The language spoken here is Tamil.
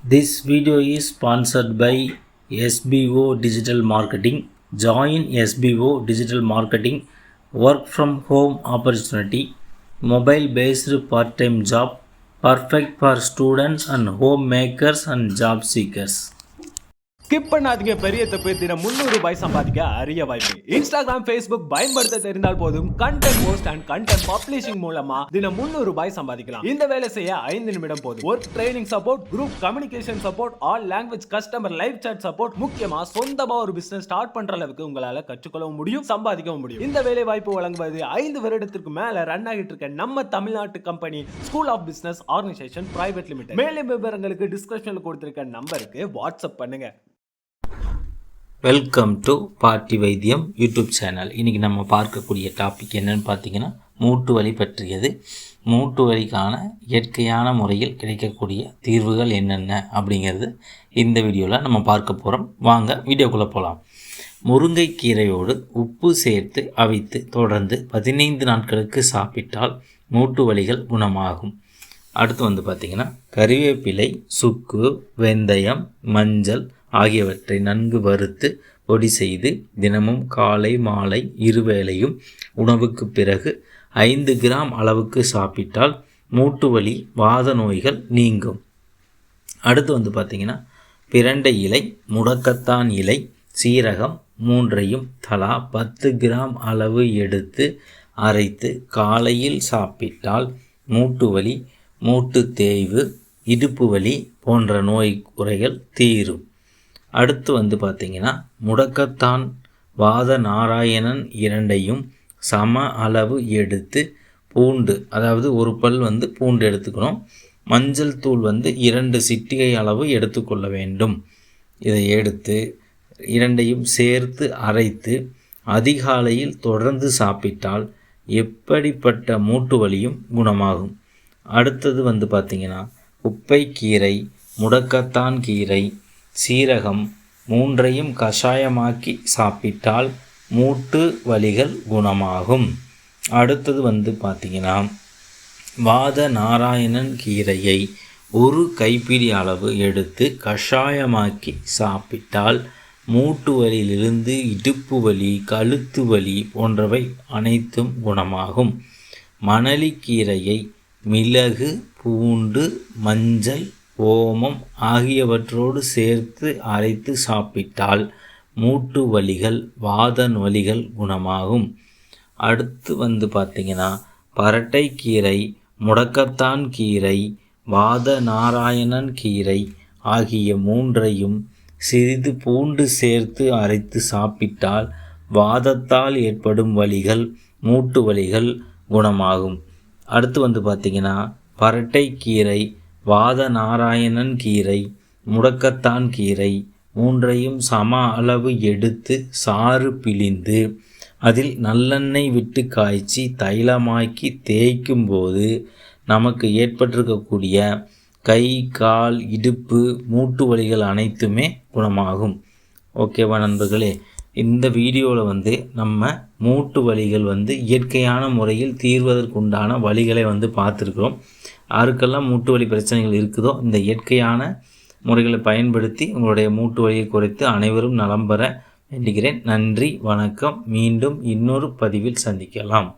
This video is sponsored by SBO Digital Marketing. Join SBO Digital Marketing work from home opportunity, mobile based part-time job, perfect for students and homemakers and job seekers. Skip பண்ணாதீங்க. பெரிய தப்பு. தினம் 300 ரூபாய் சம்பாதிக்க அரிய வாய்ப்பு. இன்ஸ்டாகிராம், ஃபேஸ்புக் பயன்படுத்த தெரிந்தால் போதும் content post and content publishing மூலமா தினம் 300 ரூபாய் சம்பாதிக்கலாம். இந்த வேலை செய்ய 5 நிமிடம் போதும். Work training support, group communication support, all language customer live chat support, முக்கியமா சொந்தமா ஒரு பிசினஸ் ஸ்டார்ட் பண்ற அளவுக்கு உங்களால கற்றுக்கொள்ளவும் முடியும், சம்பாதிக்கவும் முடியும். இந்த வேலை வாய்ப்பு வழங்குவது 5 வருடத்திற்கு மேல ரன் ஆகிட்டு இருக்க நம்ம தமிழ்நாட்டு company school of business organisation private limited. மேலும் விவரங்களுக்கு டிஸ்கிரிப்ஷன்ல கொடுத்திருக்க நம்பருக்கு வாட்ஸ்அப் பண்ணுங்க. Welcome to Paati Vaithiyam YouTube channel. இன்றைக்கி நம்ம பார்க்கக்கூடிய டாபிக் என்னென்னு பார்த்தீங்கன்னா மூட்டு வலி பற்றியது. மூட்டு வலிக்கான இயற்கையான முறையில் கிடைக்கக்கூடிய தீர்வுகள் என்னென்ன அப்படிங்கிறது இந்த வீடியோவில் நம்ம பார்க்க போகிறோம். வாங்க வீடியோக்குள்ளே போகலாம். முருங்கைக்கீரையோடு உப்பு சேர்த்து அவித்து தொடர்ந்து 15 நாட்களுக்கு சாப்பிட்டால் மூட்டு வலிகள் குணமாகும். அடுத்து பார்த்திங்கன்னா கறிவேப்பிலை, சுக்கு, வெந்தயம், மஞ்சள் ஆகியவற்றை நன்கு வறுத்து பொடி செய்து தினமும் காலை மாலை இருவேளையும் உணவுக்கு பிறகு 5 கிராம் அளவுக்கு சாப்பிட்டால் மூட்டு வலி, வாத நோய்கள் நீங்கும். அடுத்து பார்த்திங்கன்னா பிரண்டை இலை, முடக்கத்தான் இலை, சீரகம் மூன்றையும் தலா 10 கிராம் அளவு எடுத்து அரைத்து காலையில் சாப்பிட்டால் மூட்டு வலி, மூட்டு தேய்வு, இடுப்பு வலி போன்ற நோய் குறைகள் தீரும். அடுத்து பார்த்திங்கன்னா முடக்கத்தான், வாத நாராயணன் இரண்டையும் சம அளவு எடுத்து பூண்டு, அதாவது ஒரு பல் பூண்டு எடுத்துக்கணும். மஞ்சள் தூள் 2 சிட்டிகை அளவு எடுத்துக்கொள்ள வேண்டும். இதை எடுத்து இரண்டையும் சேர்த்து அரைத்து அதிகாலையில் தொடர்ந்து சாப்பிட்டால் எப்படிப்பட்ட மூட்டு வலியும் குணமாகும். அடுத்தது பார்த்திங்கன்னா குப்பைக்கீரை, முடக்கத்தான் கீரை, சீரகம் மூன்றையும் கஷாயமாக்கி சாப்பிட்டால் மூட்டு வலிகள் குணமாகும். அடுத்தது பார்த்திங்கன்னா வாத நாராயணன் கீரையை 1 கைப்பிடி அளவு எடுத்து கஷாயமாக்கி சாப்பிட்டால் மூட்டு வலியிலிருந்து இடுப்பு வலி, கழுத்து வலி போன்றவை அனைத்தும் குணமாகும். மணலிக்கீரையை மிளகு, பூண்டு, மஞ்சள், ஓமம் ஆகியவற்றோடு சேர்த்து அரைத்து சாப்பிட்டால் மூட்டு வலிகள், வாத வலிகள் குணமாகும். அடுத்து பார்த்திங்கன்னா பரட்டைக்கீரை, முடக்கத்தான் கீரை, வாத நாராயணன் கீரை ஆகிய மூன்றையும் சிறிது பூண்டு சேர்த்து அரைத்து சாப்பிட்டால் வாதத்தால் ஏற்படும் வலிகள், மூட்டு வலிகள் குணமாகும். அடுத்து பார்த்திங்கன்னா பரட்டைக்கீரை, வாத நாராயணன் கீரை, முடக்கத்தான் கீரை மூன்றையும் சம அளவு எடுத்து சாறு பிழிந்து அதில் நல்லெண்ணெய் விட்டு காய்ச்சி தைலமாக்கி தேய்க்கும் போது நமக்கு ஏற்பட்டிருக்கக்கூடிய கை, கால், இடுப்பு, மூட்டு வலிகள் அனைத்துமே குணமாகும். ஓகேவா நண்பர்களே, இந்த வீடியோவில் நம்ம மூட்டு வலிகள் இயற்கையான முறையில் தீர்வதற்குண்டான வழிகளை பார்த்துருக்குறோம். யாருக்கெல்லாம் மூட்டு வலி பிரச்சனைகள் இருக்குதோ இந்த இயற்கையான முறைகளை பயன்படுத்தி உங்களுடைய மூட்டு வலியை குறைத்து அனைவரும் நலம் பெற வேண்டுகிறேன். நன்றி, வணக்கம். மீண்டும் இன்னொரு பதிவில் சந்திக்கலாம்.